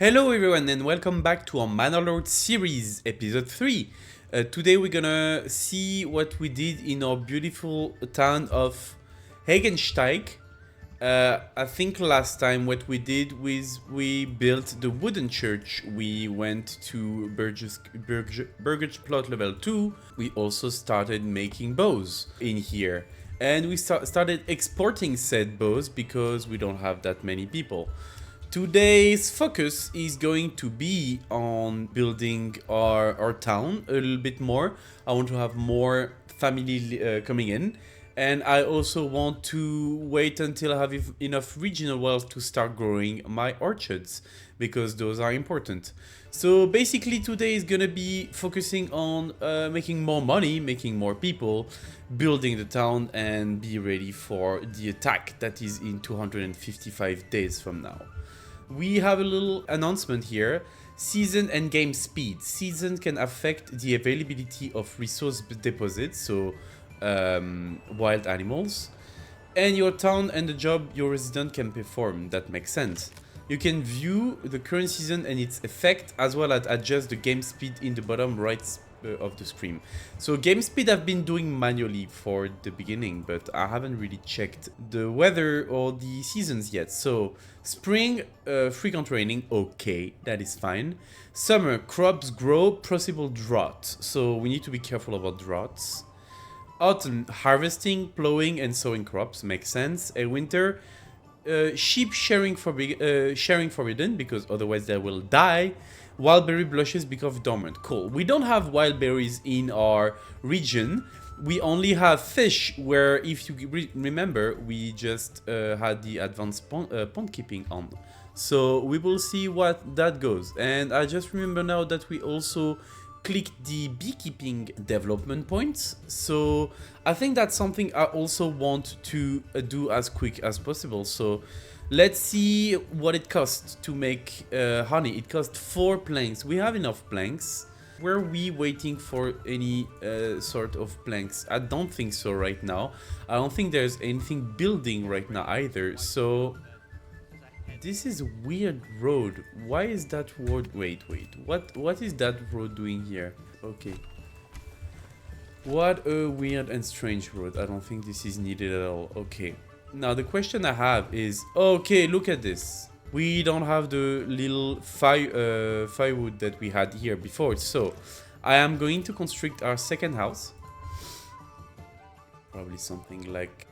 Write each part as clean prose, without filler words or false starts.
Hello everyone and welcome back to our Manor Lords series, episode 3. Today we're gonna see what we did in our beautiful town of Hagensteig. I think last time what we did was we built the wooden church. We went to Burgers Plot level 2. We also started making bows in here. And we started exporting said bows because we don't have that many people. Today's focus is going to be on building our town a little bit more. I want to have more family coming in. And I also want to wait until I have enough regional wealth to start growing my orchards, because those are important. So basically today is gonna be focusing on making more money, making more people, building the town, and be ready for the attack that is in 255 days from now. We have a little announcement here. Season and game speed. Season can affect the availability of resource deposits, so wild animals, and your town and the job your resident can perform. That makes sense. You can view the current season and its effect, as well as adjust the game speed in the bottom right of the screen. So game speed I've been doing manually for the beginning, but I haven't really checked the weather or the seasons yet. So spring, frequent raining, okay, that is fine. Summer, crops grow, possible drought, so we need to be careful about droughts. Autumn, harvesting, plowing and sowing crops, makes sense. And winter, sheep sharing forbidden, because otherwise they will die. Wild berry blushes become dormant. Cool. We don't have wild berries in our region. We only have fish, where if you remember, we just had the advanced pond keeping on. So we will see what that goes. And I just remember now that we also click the beekeeping development points. So I think that's something I also want to do as quick as possible. So let's see what it costs to make honey. It costs 4 planks. We have enough planks. Were we waiting for any sort of planks? I don't think so right now. I don't think there's anything building right now either. So this is a weird road. Why is that road? Wait. What is that road doing here? Okay. What a weird and strange road. I don't think this is needed at all. Okay. Now the question I have is, okay, look at this. We don't have the little firewood that we had here before. So I am going to construct our second house. Probably something like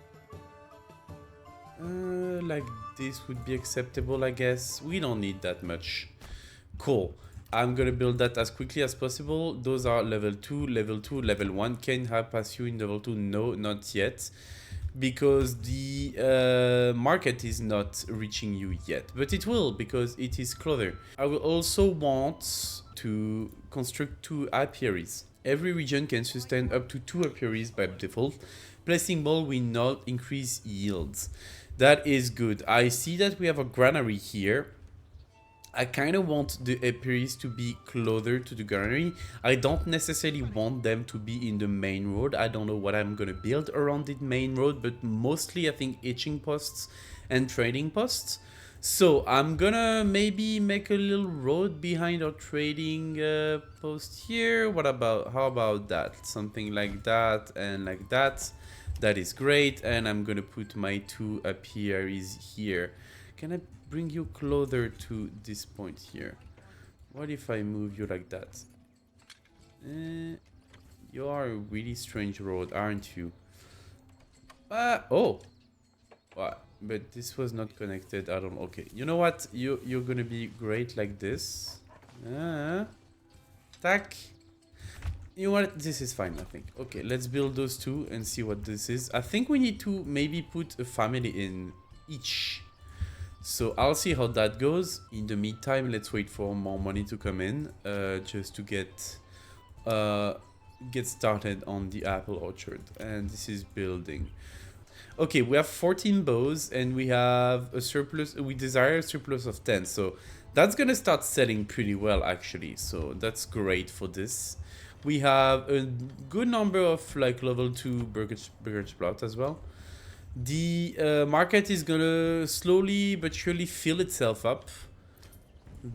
this would be acceptable, I guess. We don't need that much. Cool. I'm gonna build that as quickly as possible. Those are level 2, level 2, level 1. Can I pass you in level 2? No, not yet, because the market is not reaching you yet, but it will, because it is closer. I will also want to construct 2 apiaries. Every region can sustain up to 2 apiaries by default. Placing more will not increase yields. That is good. I see that we have a granary here. I kind of want the apiaries to be closer to the granary. I don't necessarily want them to be in the main road. I don't know what I'm gonna build around the main road, but mostly I think hitching posts and trading posts. So I'm gonna maybe make a little road behind our trading post here. How about that? Something like that and like that. That is great. And I'm gonna put my 2 apiaries here. Can I bring you closer to this point here? What if I move you like that? You are a really strange road, aren't you? Oh. What? But this was not connected. I don't. Okay. You know what? You're gonna be great like this. Tack. You know what? This is fine, I think. Okay, let's build those 2 and see what this is. I think we need to maybe put a family in each. So I'll see how that goes. In the meantime, let's wait for more money to come in, just to get started on the apple orchard. And this is building. Okay, we have 14 bows and we have a surplus. We desire a surplus of 10. So that's gonna start selling pretty well, actually. So that's great for this. We have a good number of like level 2 burgers plot as well. The market is gonna slowly but surely fill itself up.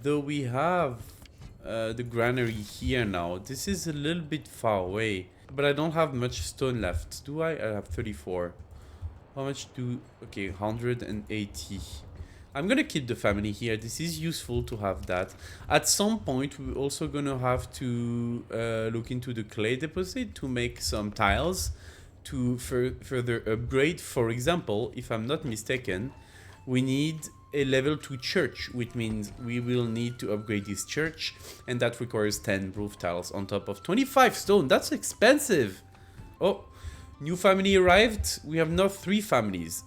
Though we have the granary here now. This is a little bit far away. But I don't have much stone left. Do I? I have 34. How much do... Okay, 180. I'm gonna keep the family here. This is useful to have that. At some point, we're also gonna have to look into the clay deposit to make some tiles to further upgrade. For example, if I'm not mistaken, we need a level 2 church, which means we will need to upgrade this church, and that requires 10 roof tiles on top of 25 stone. That's expensive. Oh, new family arrived. We have now 3 families.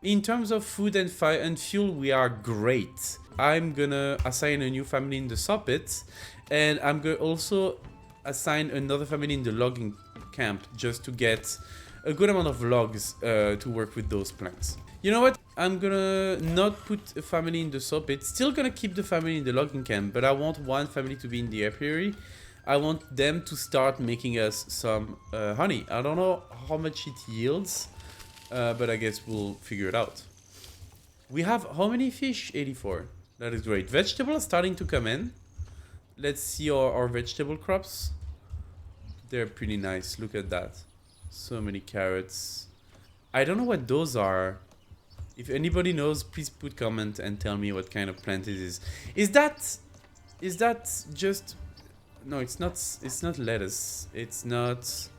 In terms of food and fire and fuel, we are great. I'm gonna assign a new family in the saw pit, and I'm gonna also assign another family in the logging camp just to get a good amount of logs to work with those planks. You know what? I'm gonna not put a family in the saw pit. Still gonna keep the family in the logging camp, but I want one family to be in the apiary. I want them to start making us some honey. I don't know how much it yields, but I guess we'll figure it out. We have how many fish? 84. That is great. Vegetables starting to come in. Let's see our vegetable crops. They're pretty nice. Look at that. So many carrots. I don't know what those are. If anybody knows, please put comment and tell me what kind of plant it is. Is that just... No, it's not lettuce. It's not...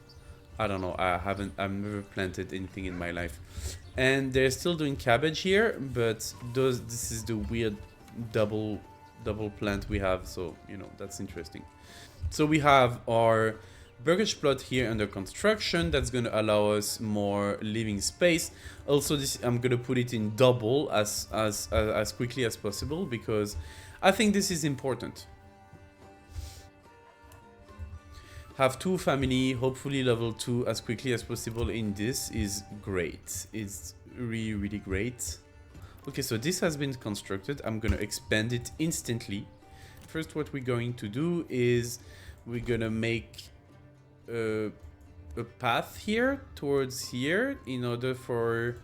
I don't know. I've never planted anything in my life. And they're still doing cabbage here, but this is the weird double plant we have, so you know, that's interesting. So we have our burgage plot here under construction. That's going to allow us more living space. Also, this I'm going to put it in double as quickly as possible, because I think this is important. Have 2 family, hopefully level 2 as quickly as possible in this is great. It's really, really great. Okay, so this has been constructed. I'm going to expand it instantly. First, what we're going to do is we're going to make a path here towards here in order for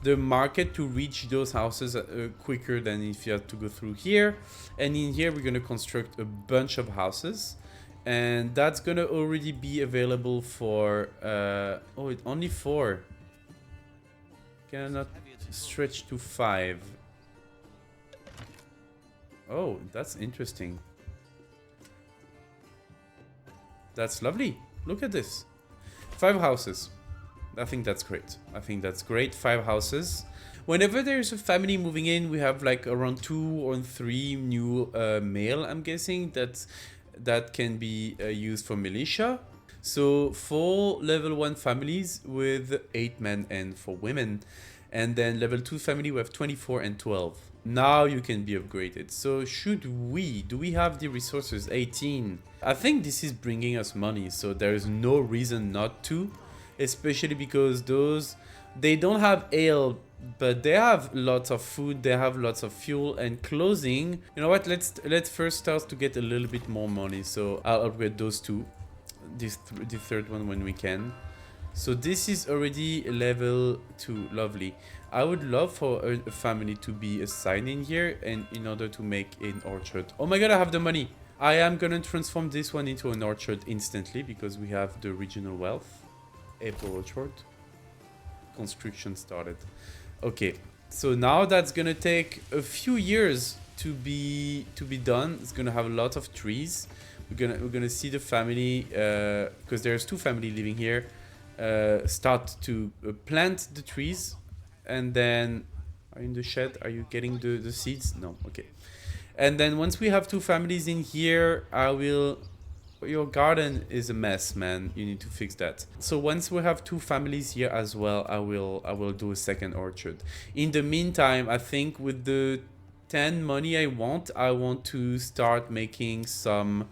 the market to reach those houses quicker than if you had to go through here. And in here, we're going to construct a bunch of houses. And that's gonna already be available for oh, it's only 4. Can I not stretch to 5? Oh, that's interesting. That's lovely. Look at this. 5 houses. I think that's great. I think that's great. 5 houses. Whenever there's a family moving in, we have like around 2 or 3 new male, I'm guessing, that can be used for militia. So 4 level 1 families with 8 men and 4 women. And then level 2 family we have 24 and 12. Now you can be upgraded. So do we have the resources? 18. I think this is bringing us money, so there is no reason not to. Especially because they don't have ale, but they have lots of food, they have lots of fuel and clothing. You know what, let's first start to get a little bit more money. So I'll upgrade those 2, the 3rd one when we can. So this is already level 2, lovely. I would love for a family to be assigned in here, and in order to make an orchard. Oh my god, I have the money. I am gonna transform this one into an orchard instantly because we have the regional wealth. Apple orchard. Construction started. Okay, so now that's gonna take a few years to be done. It's gonna have a lot of trees. We're gonna see the family because there's 2 family living here. Start to plant the trees, and then are you in the shed? Are you getting the seeds? No. Okay. And then once we have 2 families in here, I will... Your garden is a mess, man. You need to fix that. So once we have 2 families here as well, I will do a second orchard. In the meantime, I think with the 10 money I want to start making some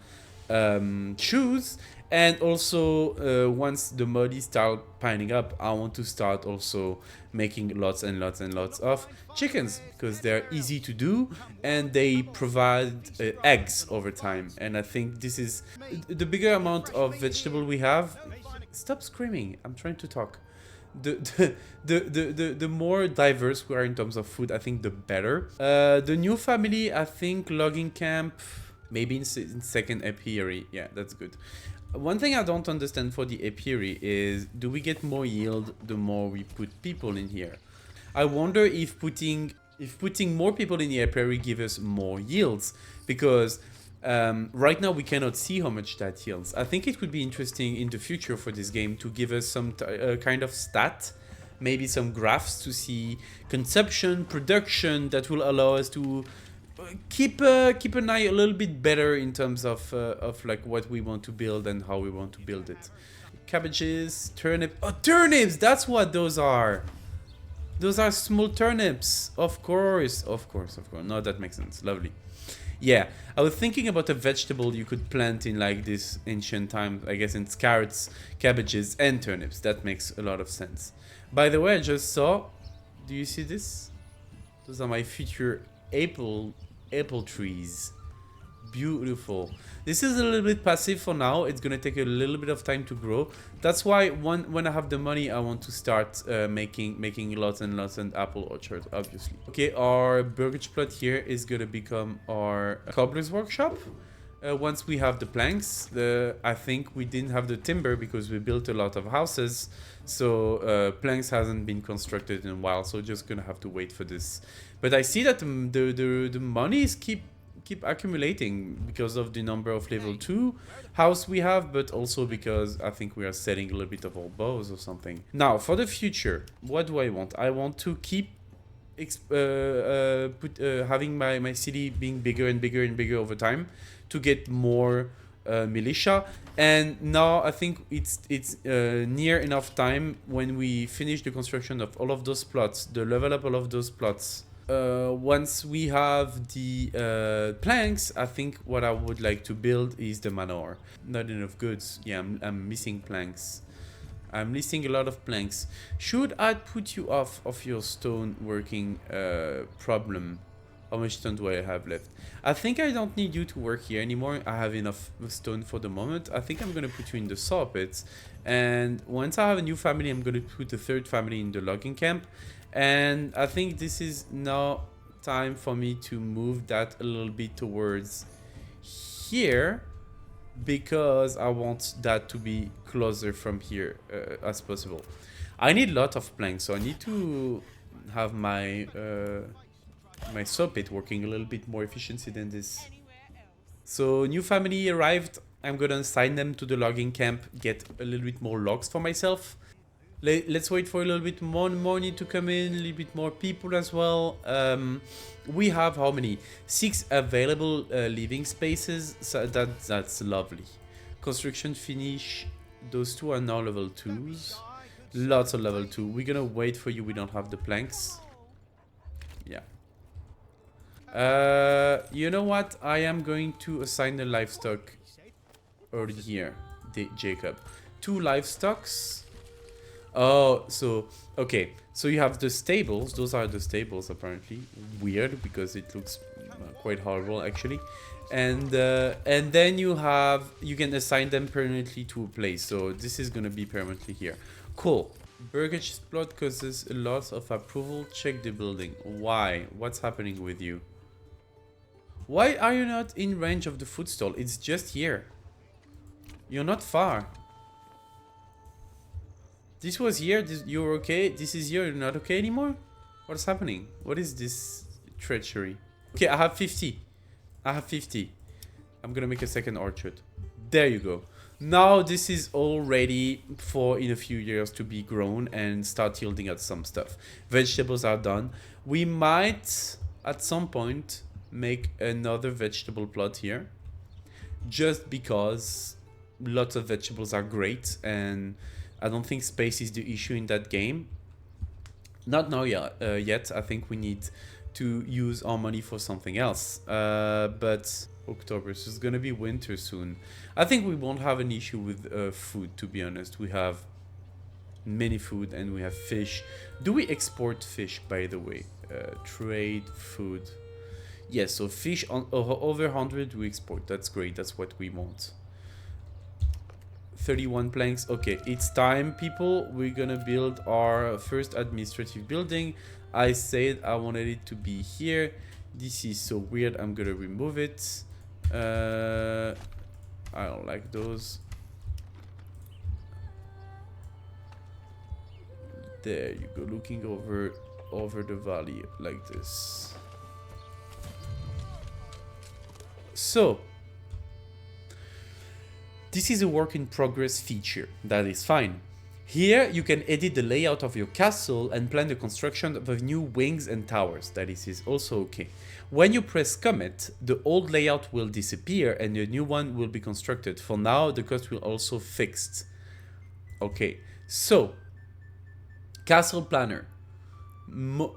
shoes. And also, once the money start piling up, I want to start also making lots and lots and lots of chickens, because they're easy to do and they provide eggs over time. And I think this is the bigger amount of vegetable we have. Stop screaming, I'm trying to talk. the more diverse we are in terms of food, I think the better. The new family, I think logging camp, maybe in second apiary. Yeah, that's good. One thing I don't understand for the apiary is, do we get more yield the more we put people in here? I wonder if putting more people in the apiary give us more yields, because right now we cannot see how much that yields. I think it would be interesting in the future for this game to give us some kind of stat, maybe some graphs to see consumption, production, that will allow us to keep an eye a little bit better in terms of like what we want to build and how we want to build it. Cabbages, turnip. Oh, turnips! That's what those are. Those are small turnips. Of course, of course, of course. No, that makes sense. Lovely. Yeah, I was thinking about a vegetable you could plant in like this ancient time. I guess it's carrots, cabbages, and turnips. That makes a lot of sense. By the way, I just saw. Do you see this? Those are my future apple trees. Beautiful. This is a little bit passive for now. It's gonna take a little bit of time to grow. That's why when I have the money, I want to start making lots and lots of apple orchards, obviously. Okay, our burgage plot here is gonna become our cobbler's workshop. Once we have the planks, I think we didn't have the timber because we built a lot of houses, so planks hasn't been constructed in a while, so just gonna have to wait for this. But I see that the monies keep accumulating because of the number of level 2 house we have, but also because I think we are selling a little bit of our bows or something. Now, for the future, what do I want? I want to keep having my city being bigger and bigger and bigger over time to get more militia. And now I think it's near enough time when we finish the construction of all of those plots, the level up all of those plots. Once we have the planks, I think what I would like to build is the manor. Not enough goods. Yeah, I'm missing planks. I'm missing a lot of planks. Should I put you off of your stone working problem? How much stone do I have left? I think I don't need you to work here anymore. I have enough stone for the moment. I think I'm gonna put you in the saw pits. And once I have a new family, I'm gonna put the third family in the logging camp. And I think this is now time for me to move that a little bit towards here, because I want that to be closer from here as possible. I need a lot of planks, so I need to have my my saw pit working a little bit more efficiency than this. So new family arrived. I'm gonna assign them to the logging camp, get a little bit more logs for myself. Let's wait for a little bit more money to come in, a little bit more people as well. We have how many? 6 available living spaces, so that's lovely. Construction finish. Those 2 are now level 2s. Lots of level 2. We're gonna wait for you. We don't have the planks. Yeah. You know what? I am going to assign the livestock over here, Jacob. 2 livestocks. Oh, so okay. So you have the stables. Those are the stables, apparently. Weird, because it looks quite horrible, actually. And then you can assign them permanently to a place. So this is gonna be permanently here. Cool. Burgage plot causes a loss of approval. Check the building. Why? What's happening with you? Why are you not in range of the food stall? It's just here. You're not far. This was here, you're okay. This is here, you're not okay anymore? What's happening? What is this treachery? Okay, I have 50. I have 50. I'm gonna make a second orchard. There you go. Now this is all ready for in a few years to be grown and start yielding out some stuff. Vegetables are done. We might, at some point, make another vegetable plot here. Just because lots of vegetables are great, and I don't think space is the issue in that game. Not now yet. I think we need to use our money for something else. But October, so it's gonna be winter soon. I think we won't have an issue with food, to be honest. We have many food and we have fish. Do we export fish, by the way? Trade food. Yes, so fish on over 100 we export. That's great. That's what we want. 31 planks. Okay, it's time, people. We're gonna build our first administrative building. I said I wanted it to be here. This is so weird. I'm gonna remove it. I don't like those. There you go, looking over the valley like this. So this is a work in progress feature. That is fine. Here you can edit the layout of your castle and plan the construction of new wings and towers. That is also okay. When you press commit, the old layout will disappear and a new one will be constructed. For now, the cost will also fixed. Okay, so castle planner.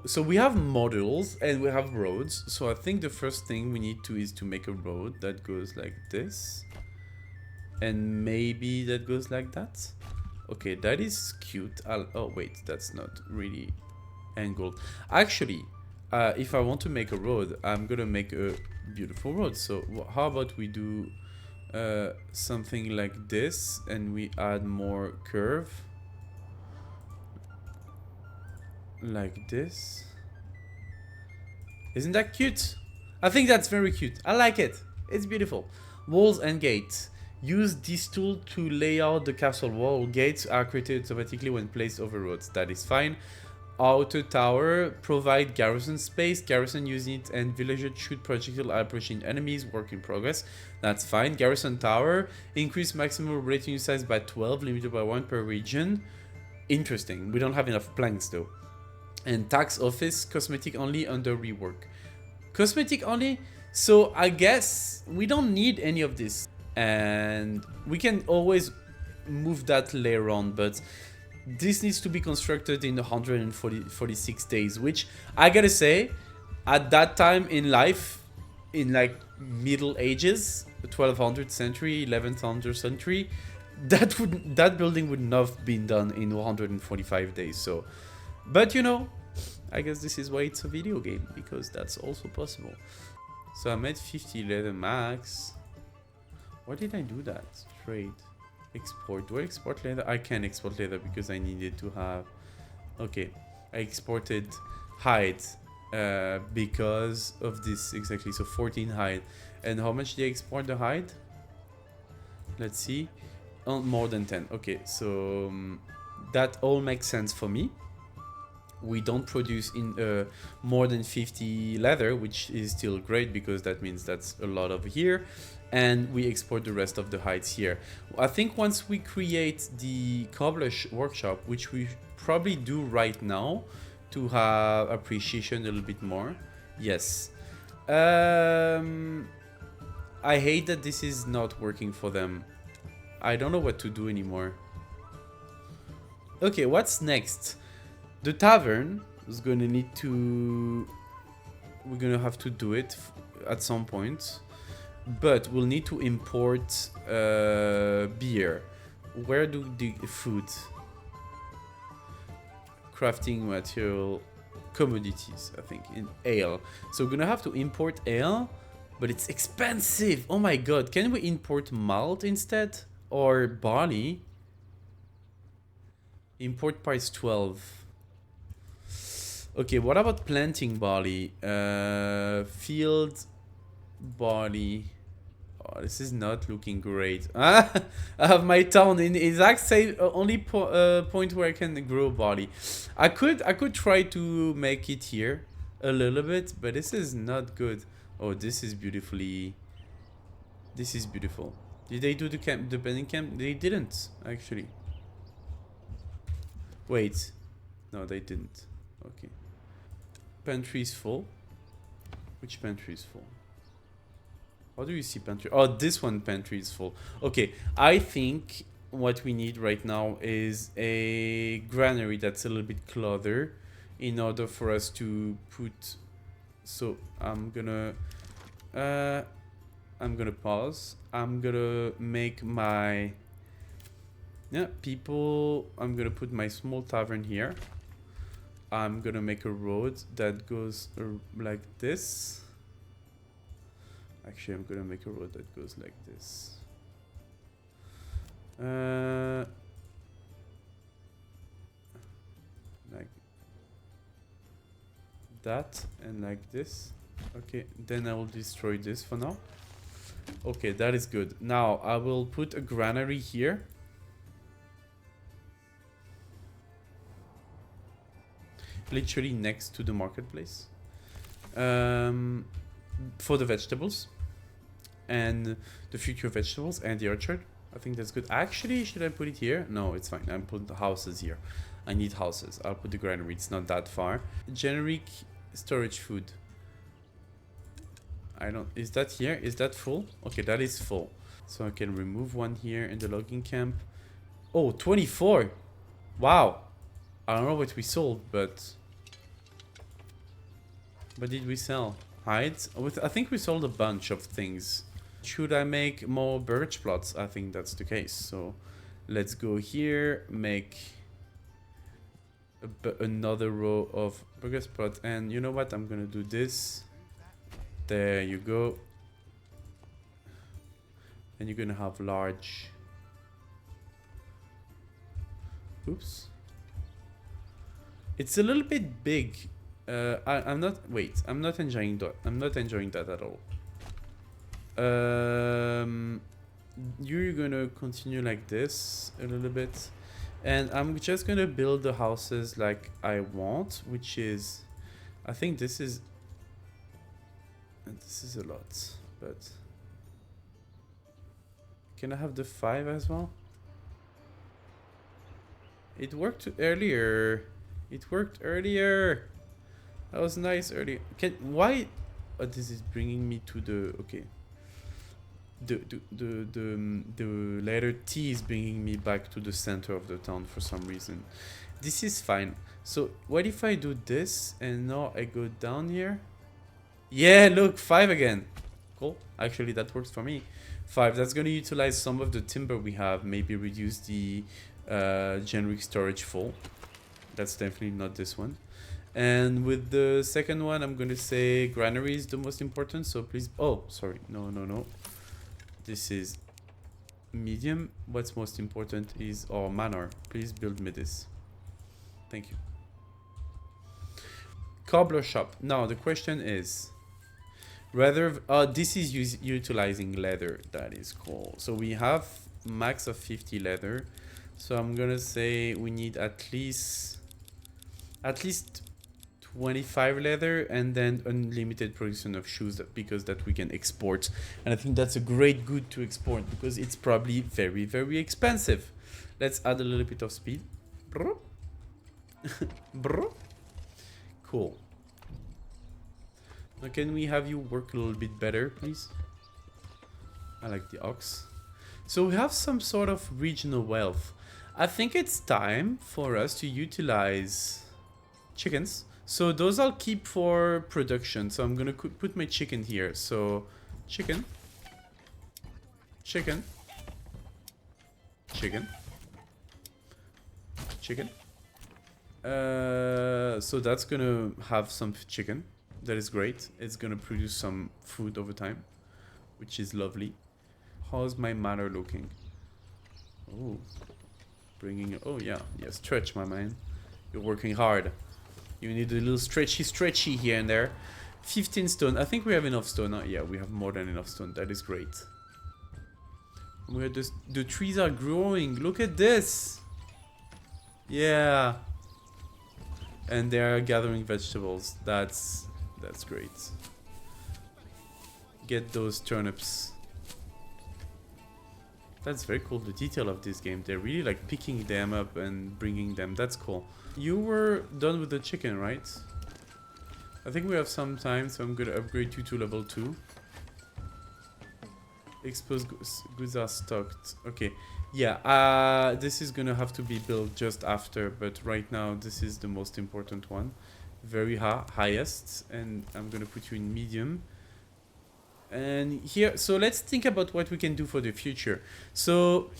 So we have models and we have roads. So I think the first thing we need to is to make a road that goes like this. And maybe that goes like that. Okay, that is cute. Oh wait, that's not really angled. Actually, if I want to make a road, I'm gonna make a beautiful road. So how about we do something like this and we add more curve. Like this. Isn't that cute? I think that's very cute. I like it. It's beautiful. Walls and gates. Use this tool to lay out the castle wall. Gates are created automatically when placed over roads. That is fine. Outer tower. Provide garrison space. Garrison unit and villagers shoot projectile approaching enemies. Work in progress. That's fine. Garrison tower. Increase maximum retinue size by 12. Limited by 1 per region. Interesting. We don't have enough planks though. And tax office. Cosmetic only under rework. Cosmetic only? So I guess we don't need any of this. And we can always move that later on, but this needs to be constructed in 146 days, which I gotta say, at that time in life, in like Middle Ages, the 1200th century, 11th century, that building would not have been done in 145 days. So, but you know, I guess this is why it's a video game, because that's also possible. So I made 50 leather max. Why did I do that? Trade. Export. Do I export leather? I can't export leather because I needed to have... Okay. I exported hide because of this exactly. So 14 hide. And how much did I export the hide? Let's see. Oh, more than 10. Okay. So that all makes sense for me. We don't produce in more than 50 leather, which is still great because that means that's a lot over here. And we export the rest of the hides here. I think once we create the cobbler workshop, which we probably do right now to have appreciation a little bit more. Yes. I hate that this is not working for them. I don't know what to do anymore. Okay, what's next? The tavern is gonna need to... We're gonna have to do it at some point. But we'll need to import beer. Where do the food? Crafting material, commodities, I think, in ale. So we're gonna have to import ale, but it's expensive. Oh my god, can we import malt instead? Or barley? Import price 12. Okay, what about planting barley? Field barley. Oh, this is not looking great. I have my town in the exact same only point where I can grow barley. I could try to make it here a little bit, but this is not good. Oh, this is beautifully. This is beautiful. Did they do the banding camp? They didn't actually. Wait, no, they didn't. Okay. Pantry is full. Which pantry is full? How do you see pantry? Oh, this one pantry is full. Okay, I think what we need right now is a granary that's a little bit cluttered in order for us to put... So I'm gonna pause. I'm gonna make my... Yeah, people... I'm gonna put my small tavern here. I'm gonna make a road that goes like this. Actually, I'm gonna make a road that goes like this. Uh, like that and like this. Okay, then I will destroy this for now. Okay, that is good. Now I will put a granary here. Literally next to the marketplace. For the vegetables. And the future vegetables and the orchard. I think that's good. Actually, should I put it here? No, it's fine. I'm putting the houses here. I need houses. I'll put the granary. It's not that far. Generic storage food. I don't... Is that here? Is that full? Okay, that is full. So I can remove one here in the logging camp. Oh, 24! Wow! I don't know what we sold, but... What did we sell? Hides? I think we sold a bunch of things. Should I make more birch plots? I think that's the case. So let's go here, make another row of birch plots. And you know what? I'm gonna do this. There you go. And you're gonna have large. Oops. It's a little bit big. I'm not. Wait. I'm not enjoying that. I'm not enjoying that at all. You're gonna continue like this a little bit, and I'm just gonna build the houses like I want, which is, I think this is a lot, but can I have the 5 as well? It worked earlier. It worked earlier. That was nice earlier. Why? Oh, this is bringing me to the okay. The letter T is bringing me back to the center of the town for some reason. This is fine. So what if I do this and now I go down here? Yeah, look, 5 again. Cool. Actually, that works for me. 5. That's going to utilize some of the timber we have. Maybe reduce the generic storage full. That's definitely not this one. And with the second one, I'm going to say granary is the most important. So please... Oh, sorry. No. This is medium. What's most important is our manor. Please build me this. Thank you. Cobbler shop. Now the question is whether this is utilizing leather. That is cool. So we have max of 50 leather. So I'm gonna say we need at least 25 leather, and then unlimited production of shoes because that we can export. And I think that's a great good to export because it's probably very, very expensive. Let's add a little bit of speed. Bro. Bro. Cool. Now can we have you work a little bit better, please? I like the ox. So we have some sort of regional wealth. I think it's time for us to utilize chickens. So those I'll keep for production. So I'm gonna put my chicken here. So chicken. Chicken. Chicken. Chicken. So that's gonna have some chicken. That is great. It's gonna produce some food over time, which is lovely. How's my manor looking? Oh, bringing. Oh yeah, stretch, my man. You're working hard. You need a little stretchy here and there. 15 stone. I think we have enough stone. Yeah, we have more than enough stone. That is great. Where the trees are growing. Look at this. Yeah. And they are gathering vegetables. That's great. Get those turnips. That's very cool. The detail of this game. They're really like picking them up and bringing them. That's cool. You were done with the chicken, right? I think we have some time, so I'm gonna upgrade you to level 2. Exposed goods are stocked. Okay. Yeah, this is gonna have to be built just after, but right now this is the most important one. Very highest, and I'm gonna put you in medium. And here, so let's think about what we can do for the future. So,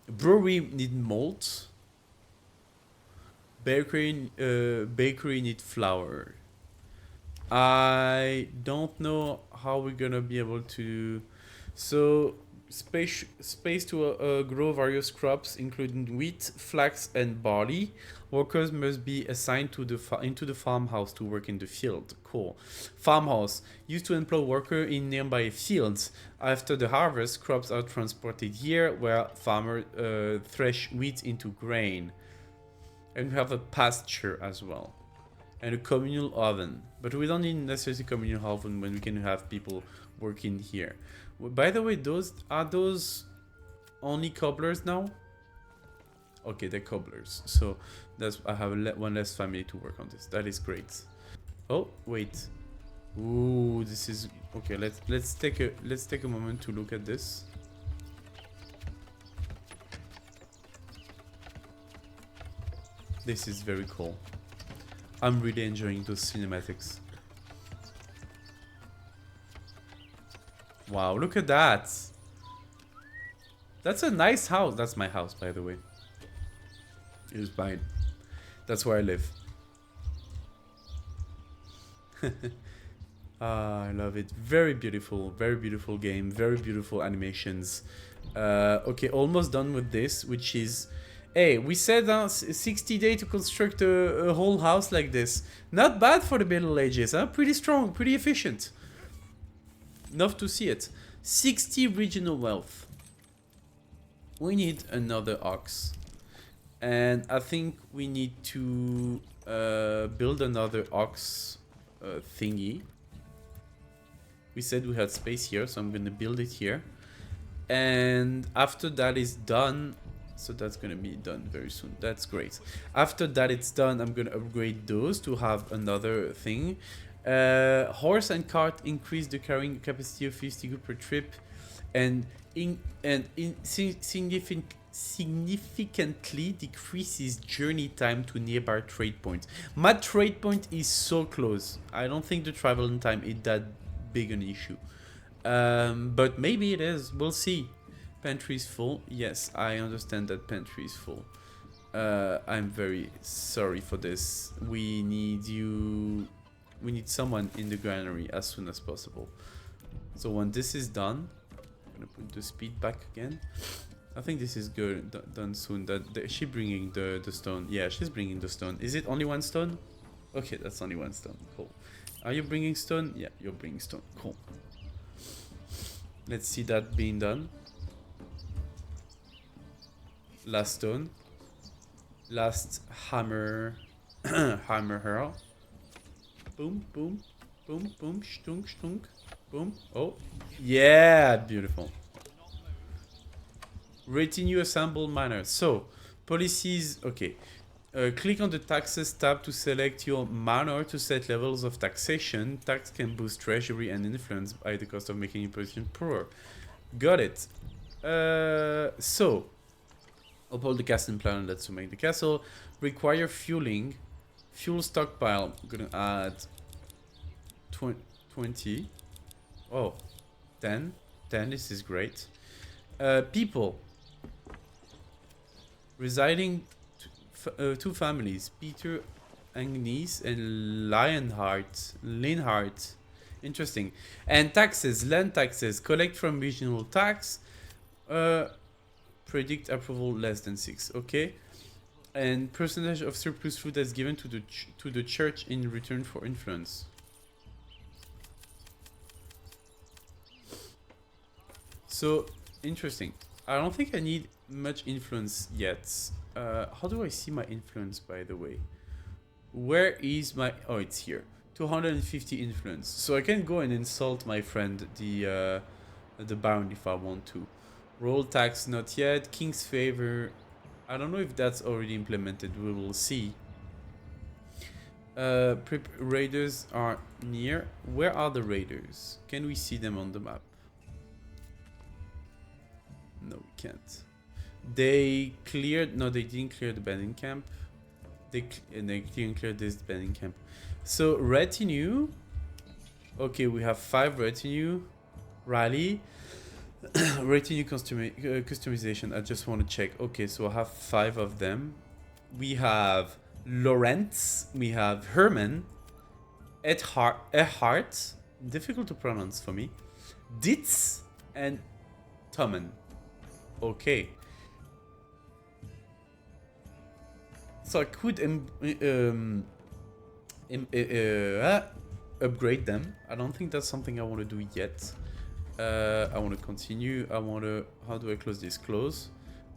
brewery need malt. Bakery need flour. I don't know how we're gonna be able to. So space to grow various crops, including wheat, flax, and barley. Workers must be assigned to into the farmhouse to work in the field. Cool. Farmhouse used to employ workers in nearby fields. After the harvest, crops are transported here, where farmers thresh wheat into grain. And we have a pasture as well, and a communal oven. But we don't need necessarily communal oven when we can have people working here. By the way, are those only cobblers now? Okay, they're cobblers. So I have one less family to work on this. That is great. Oh wait. Ooh, this is okay. Let's take a moment to look at this. This is very cool. I'm really enjoying those cinematics. Wow, look at that. That's a nice house. That's my house, by the way. It is mine. That's where I live. I love it. Very beautiful game. Very beautiful animations. Okay, almost done with this, which is... Hey, we said 60 days to construct a whole house like this. Not bad for the Middle Ages, huh? Pretty strong, pretty efficient. Enough to see it. 60 regional wealth. We need another ox. And I think we need to build another ox thingy. We said we had space here, so I'm going to build it here. And after that is done... So that's going to be done very soon. That's great. After that it's done, I'm going to upgrade those to have another thing. Horse and cart increase the carrying capacity of 50 goods per trip, and significantly decreases journey time to nearby trade points. My trade point is so close. I don't think the traveling time is that big an issue. But maybe it is. We'll see. Pantry is full. Yes, I understand that pantry is full. I'm very sorry for this. We need someone in the granary as soon as possible. So when this is done, I'm gonna put the speed back again. I think this is good, done soon. Is she bringing the stone? Yeah, she's bringing the stone. Is it only one stone? Okay, that's only one stone. Cool. Are you bringing stone? Yeah, you're bringing stone. Cool. Let's see that being done. Last stone. Last hammer. Hammer hurl. Boom, boom, boom, boom, stunk, stunk, boom. Oh, yeah, beautiful. Retinue assemble manor. So, policies, okay. Click on the taxes tab to select your manor to set levels of taxation. Tax can boost treasury and influence by the cost of making your position poorer. Got it. So, uphold the castle plan, that's to make the castle. Require fueling. Fuel stockpile. I'm gonna add 20. Oh, 10. 10, this is great. People. Residing two families, Peter Agnes and Linhart. Interesting. And taxes, land taxes, collect from regional tax. Predict approval less than 6. Okay. And percentage of surplus food that's given to the church in return for influence. So interesting. I don't think I need much influence yet. How do I see my influence, by the way? Where is my... Oh, it's here. 250 influence. So I can go and insult my friend, the Baron, if I want to. Roll tax, not yet. King's favor. I don't know if that's already implemented. We will see. Raiders are near. Where are the raiders? Can we see them on the map? No, we can't. They cleared... No, they didn't clear the bandit camp. They didn't clear this bandit camp. So, retinue. Okay, we have 5 retinue. Rally. Retinue customization. I just want to check. Okay, so I have 5 of them. We have Lawrence. We have Herman. Ehart. Difficult to pronounce for me. Ditz. And Tommen. Okay. So I could upgrade them. I don't think that's something I want to do yet. I want to continue. I want to... How do I close this? Close.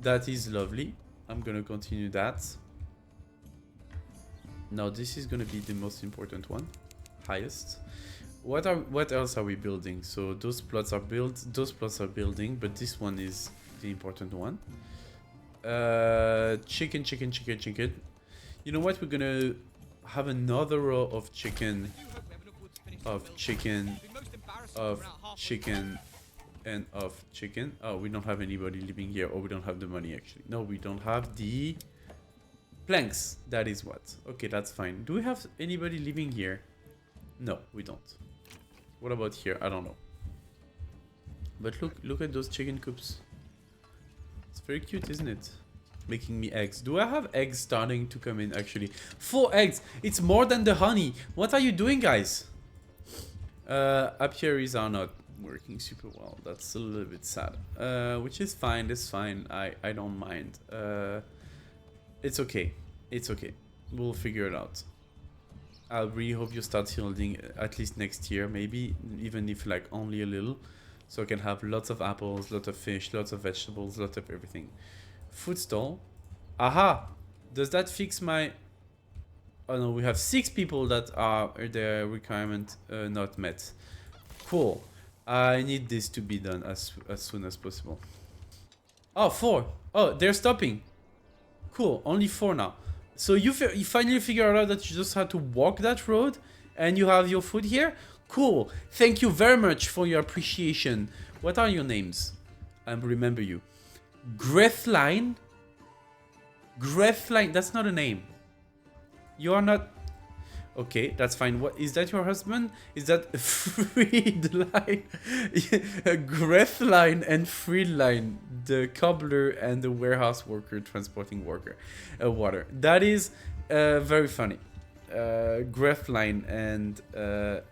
That is lovely. I'm going to continue that. Now this is going to be the most important one. Highest. What else are we building? So those plots are built. Those plots are building. But this one is the important one. Chicken. You know what? We're going to have another row of chicken. Of chicken, and of chicken. Oh, we don't have anybody living here, or we don't have the money actually. No, we don't have the planks. That is what. Okay, that's fine. Do we have anybody living here? No, we don't. What about here? I don't know. But look at those chicken coops. It's very cute, isn't it? Making me eggs. Do I have eggs starting to come in actually? 4 eggs. It's more than the honey. What are you doing, guys? Apiaries are not working super well. That's a little bit sad. Which is fine. It's fine. I don't mind. It's okay. It's okay. We'll figure it out. I really hope you start building at least next year, maybe even if like only a little, so I can have lots of apples, lots of fish, lots of vegetables, lots of everything. Food stall. Aha! Does that fix my... Oh no, we have 6 people that are their requirement not met. Cool. I need this to be done as soon as possible. Oh, 4. Oh, they're stopping. Cool. Only 4 now. So you finally figured out that you just had to walk that road and you have your food here? Cool. Thank you very much for your appreciation. What are your names? I remember you. Grethline? Grethline. That's not a name. You are not... Okay, that's fine. What is that? Your husband? Is that Friedline? Grethline and Friedline, the cobbler and the warehouse worker transporting water. That is very funny. Grethline and oh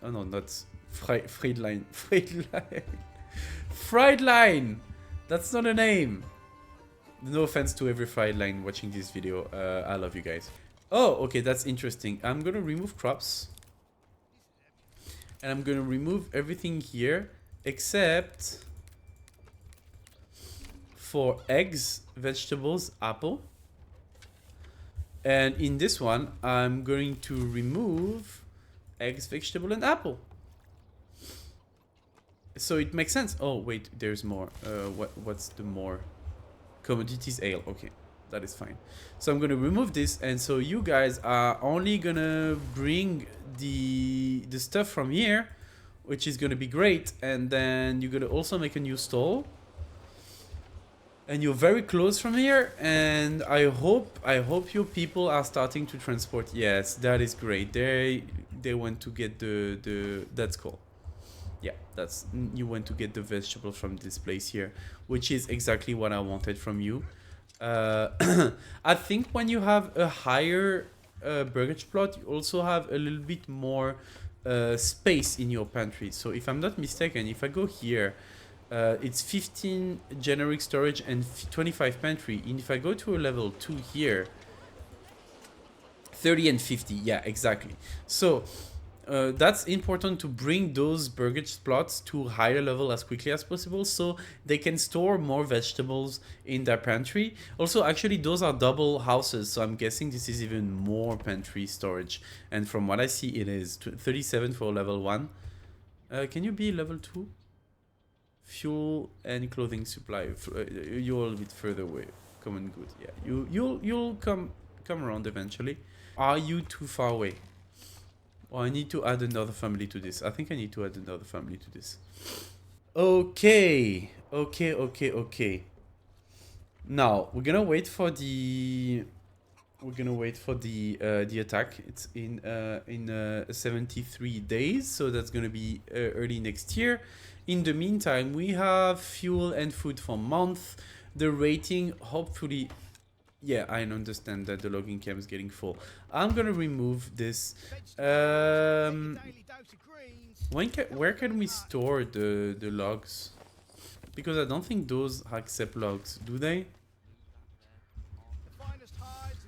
no, not Friedline. Friedline. That's not a name. No offense to every Friedline watching this video. I love you guys. Oh, okay, that's interesting. I'm gonna remove crops. And I'm gonna remove everything here except for eggs, vegetables, apple. And in this one, I'm going to remove eggs, vegetable, and apple. So it makes sense. Oh, wait, there's more. What's the more? Commodities ale. Okay. That is fine. So I'm going to remove this, and so you guys are only going to bring the stuff from here, which is going to be great, and then you're going to also make a new stall. And you're very close from here, and I hope your people are starting to transport. Yes, that is great. They want to get the that's cool. Yeah, that's you want to get the vegetable from this place here, which is exactly what I wanted from you. I think when you have a higher burgage plot, you also have a little bit more space in your pantry. So if I'm not mistaken, if I go here, it's 15 generic storage and 25 pantry. And if I go to a level 2 here, 30 and 50. Yeah, exactly. So that's important to bring those burgage plots to higher level as quickly as possible so they can store more vegetables in their pantry. Also, actually, those are double houses, so I'm guessing this is even more pantry storage. And from what I see, it is 37 for level 1. Can you be level 2? Fuel and clothing supply. You're a little bit further away. Common good. Yeah, you'll come around eventually. Are you too far away? Oh, I need to add another family to this. I think I need to add another family to this. Okay. Now we're gonna wait for the attack. It's in 73 days, so that's gonna be early next year. In the meantime, we have fuel and food for month. The rating, hopefully. Yeah, I understand that the logging camp is getting full. I'm gonna remove this. Where can we store the logs? Because I don't think those accept logs, do they?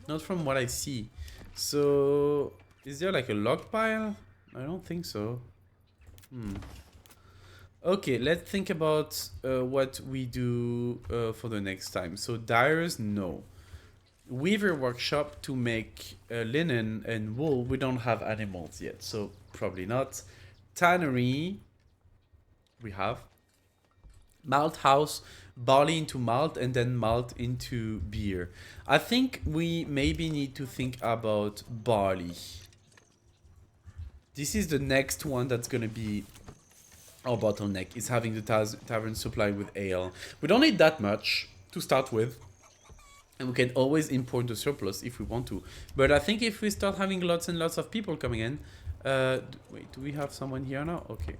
Not from what I see. So, is there like a log pile? I don't think so. Okay, let's think about what we do for the next time. So, dyers, no. Weaver workshop to make linen and wool. We don't have animals yet, so probably not. Tannery, we have. Malt house, barley into malt and then malt into beer. I think we maybe need to think about barley. This is the next one that's gonna be our bottleneck, is having the tavern supplied with ale. We don't need that much to start with, and we can always import the surplus if we want to. But I think if we start having lots and lots of people coming in, wait, do we have someone here now? Okay.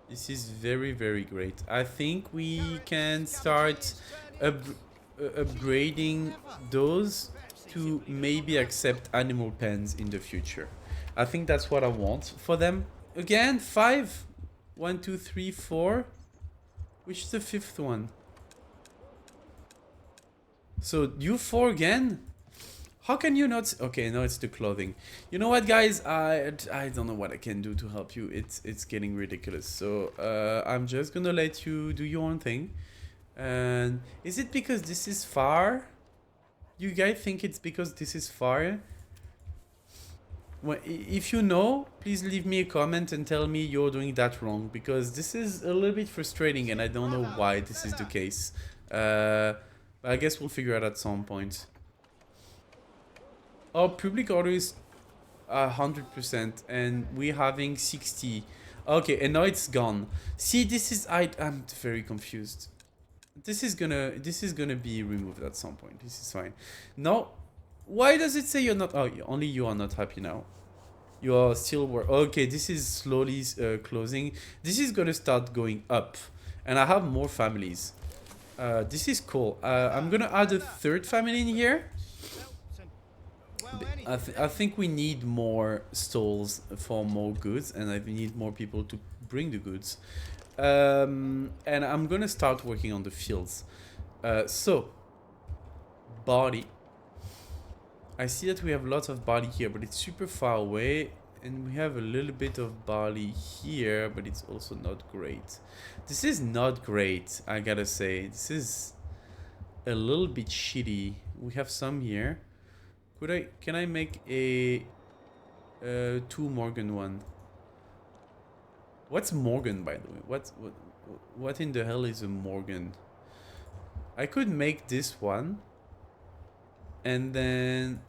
This is very, very great. I think we can start upgrading those to maybe accept animal pens in the future. I think that's what I want for them. Again, 5. 1, 2, 3, 4. Which is the 5th one? So you 4 again? How can you not? Okay, no, it's the clothing. You know what, guys? I don't know what I can do to help you. It's getting ridiculous. So I'm just gonna let you do your own thing. And is it because this is far? You guys think it's because this is far? Well, if you know, please leave me a comment and tell me you're doing that wrong, because this is a little bit frustrating and I don't know why this is the case. I guess we'll figure out at some point. Our public order is 100% and we're having 60. Okay, and now it's gone. See, this is I'm very confused. This is gonna be removed at some point. This is fine. No, why does it say you're not? Oh, only you are not happy now. You are still okay. This is slowly closing. This is gonna start going up, and I have more families. This is cool. I'm gonna add a 3rd family in here. I think we need more stalls for more goods, and I need more people to bring the goods. And I'm gonna start working on the fields. So, barley. I see that we have lots of barley here, but it's super far away. And we have a little bit of barley here, but it's also not great. This is not great, I gotta say. This is a little bit shitty. We have some here. Can I make a 2 Morgan one? What's Morgan, by the way? What in the hell is a Morgan? I could make this one, and then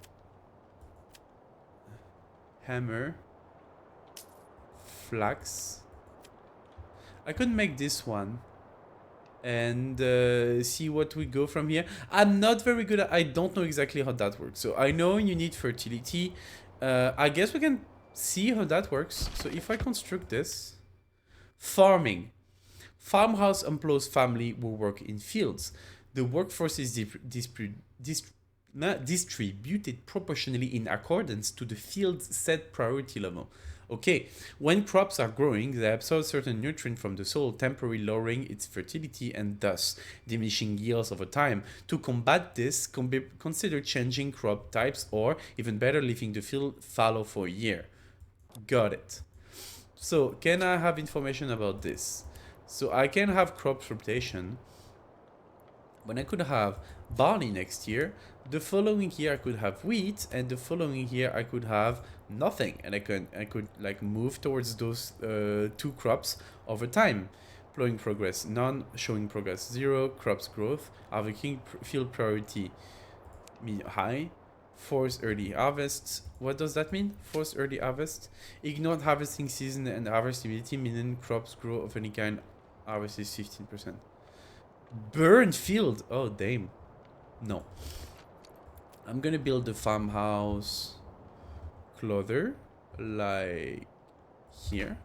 hammer, flax. I could make this one and see what we go from here. I'm not very good at, I don't know exactly how that works. So I know you need fertility. I guess we can see how that works. So if I construct this, farming. Farmhouse employs family who work in fields. The workforce is distributed proportionally in accordance to the field's set priority level. Okay, when crops are growing, they absorb certain nutrient from the soil, temporarily lowering its fertility and thus diminishing yields over time. To combat this, consider changing crop types or, even better, leaving the field fallow for a year. Got it. So, can I have information about this? So, I can have crop rotation. When I could have barley next year, the following year I could have wheat, and the following year I could have nothing, and I could like move towards those 2 crops over time. Plowing progress, none. Showing progress, 0. Crops growth, harvesting field priority high. Forced early harvests. What does that mean? Forced early harvest. Ignored harvesting season and harvestability, meaning crops grow of any kind. Harvest is 15%. Burned field. Oh, damn. No. I'm gonna build the farmhouse clother like here.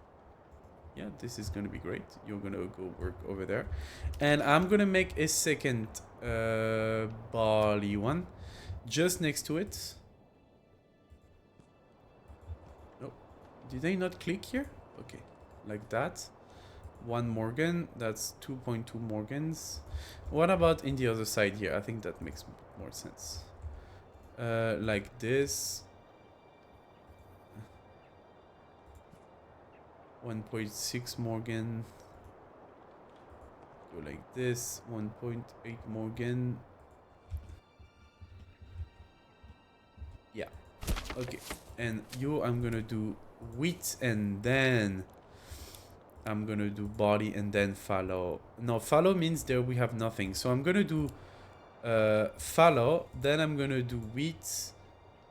Yeah, this is gonna be great. You're gonna go work over there. And I'm gonna make a second barley one just next to it. Oh, did I not click here? Okay, like that. 1 Morgan. That's 2.2 Morgans. What about in the other side here? I think that makes more sense. Like this. 1.6 Morgan. Go like this. 1.8 Morgan. Yeah. Okay. And you, I'm gonna do wheat and then I'm gonna do barley and then fallow. No, fallow means there we have nothing. So I'm gonna do fallow, then I'm gonna do wheat.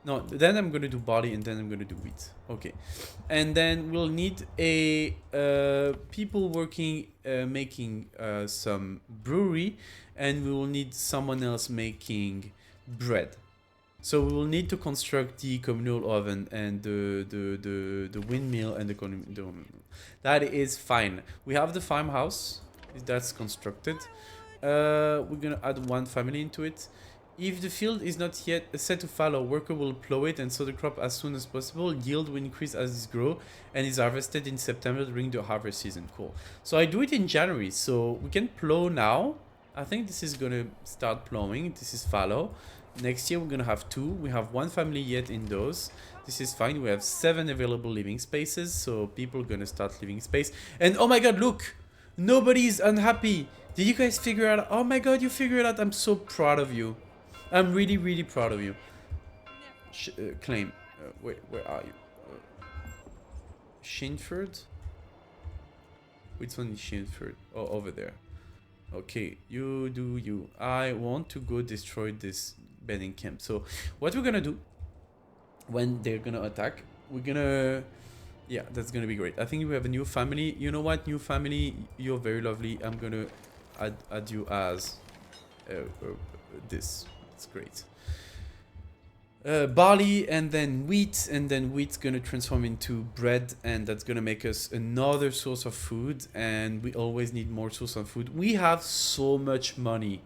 No, then I'm gonna do barley and then I'm gonna do wheat. Okay. And then we'll need a people working making some brewery, and we will need someone else making bread. So we will need to construct the communal oven and the windmill and the that is fine. We have the farmhouse that's constructed. We're gonna add 1 family into it. If the field is not yet set to fallow, worker will plow it and sow the crop as soon as possible. Yield will increase as it grows and is harvested in September during the harvest season. Cool. So I do it in January, so we can plow now. I think this is gonna start plowing. This is fallow. Next year we're gonna have 2. We have 1 family yet in those. This is fine. We have 7 available living spaces, so people are gonna start living space. And oh my god, look! Nobody's unhappy. Did you guys figure out? Oh my god, you figured it out. I'm so proud of you. I'm really, really proud of you. Claim. Wait, where are you? Shinford? Which one is Shinford? Oh, over there. Okay, you do you. I want to go destroy this bedding camp. So, what we're gonna do when they're gonna attack, we're gonna... Yeah, that's gonna be great. I think we have a new family. You know what? New family, you're very lovely. I'm gonna add you as this. It's great. Barley and then wheat's gonna transform into bread, and that's gonna make us another source of food, and we always need more source of food. We have so much money,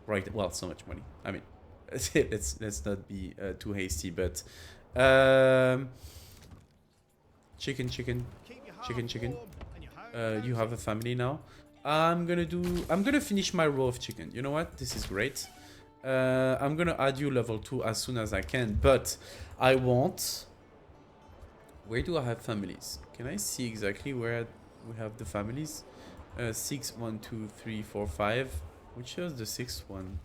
right? Well, so much money. I mean, let's not be too hasty, but chicken. You have a family now. I'm gonna finish my row of chicken. You know what? This is great. I'm gonna add you level 2 as soon as I can, but I want... Where do I have families? Can I see exactly where we have the families? 6, 1, 2, 3, 4, 5. Which is the 6th one?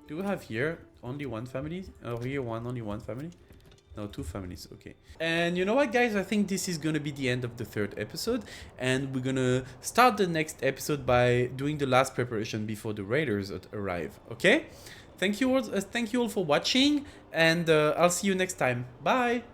Do we have here only 1 family? Or here only 1 family? No, 2 families. Okay. And you know what, guys? I think this is gonna be the end of the 3rd episode, and we're gonna start the next episode by doing the last preparation before the raiders arrive. Okay? Thank you all for watching, and I'll see you next time. Bye.